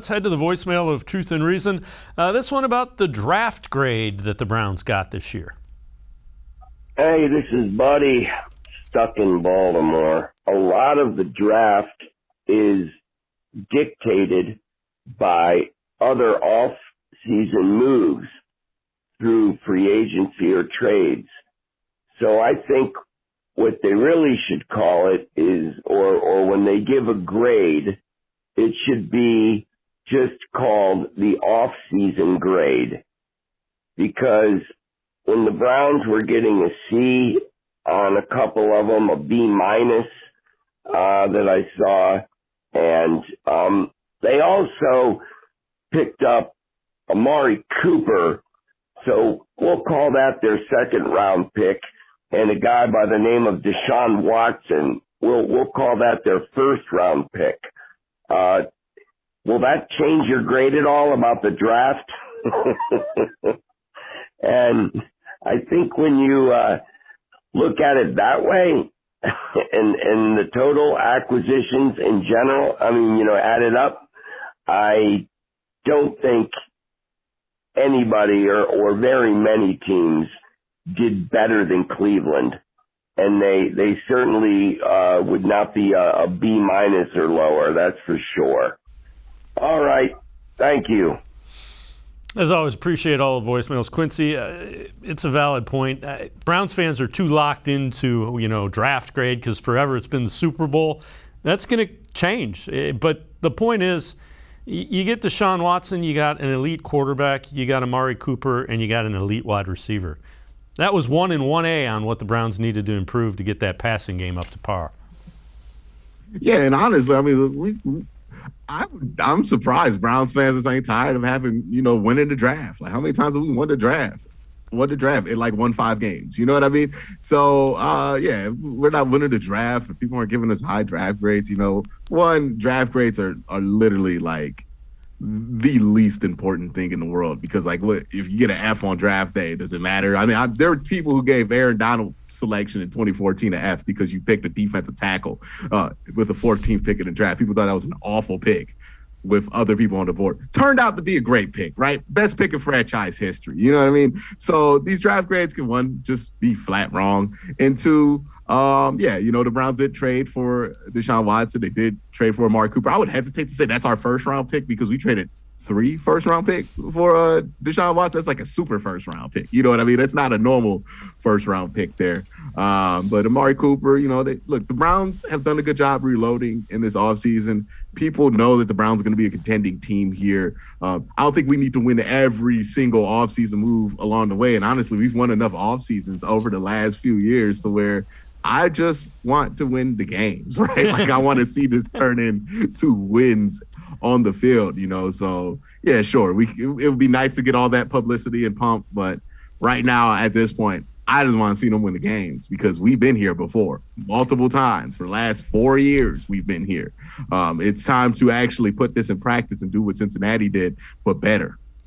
Let's head to the voicemail of Truth and Reason. This one about the draft grade that the Browns got this year. Hey, this is Buddy, stuck in Baltimore. A lot of the draft is dictated by other off-season moves through free agency or trades. So I think what they really should call it is, or when they give a grade, it should be just called the off-season grade. Because when the Browns were getting a C on a couple of them, a B minus that I saw, and they also picked up Amari Cooper, so we'll call that their second round pick, and a guy by the name of Deshaun Watson, we'll call that their first round pick. Will that change your grade at all about the draft? And I think when you look at it that way, and the total acquisitions in general, added up, I don't think anybody or very many teams did better than Cleveland. And they certainly would not be a B minus or lower, that's for sure. All right. Thank you. As always, appreciate all the voicemails. Quincy, it's a valid point. Browns fans are too locked into, draft grade because forever it's been the Super Bowl. That's going to change. But the point is, you get Deshaun Watson, you got an elite quarterback, you got Amari Cooper, and you got an elite wide receiver. That was 1 and 1A on what the Browns needed to improve to get that passing game up to par. Yeah, and honestly, I'm surprised Browns fans ain't tired of having, winning the draft. Like, how many times have we won the draft? It like won 5 games. You know what I mean? So, we're not winning the draft. People aren't giving us high draft grades. Draft grades are literally like the least important thing in the world because, like, what if you get an F on draft day? Does it matter? There were people who gave Aaron Donald selection in 2014 an F because you picked a defensive tackle with the 14th pick in the draft. People thought that was an awful pick with other people on the board. Turned out to be a great pick, right? Best pick in franchise history. You know what I mean? So these draft grades can, one, just be flat wrong, and two, the Browns did trade for Deshaun Watson. They did trade for Amari Cooper. I would hesitate to say that's our first round pick because we traded 3 first round pick for Deshaun Watson. That's like a super first round pick. You know what I mean? That's not a normal first round pick there. But Amari Cooper, the Browns have done a good job reloading in this offseason. People know that the Browns are going to be a contending team here. I don't think we need to win every single offseason move along the way. And honestly, we've won enough offseasons over the last few years to where I just want to win the games, right? Like, I want to see this turn into wins on the field, So, yeah, sure. It would be nice to get all that publicity and pump. But right now, at this point, I just want to see them win the games because we've been here before multiple times. For the last 4 years, we've been here. It's time to actually put this in practice and do what Cincinnati did, but better.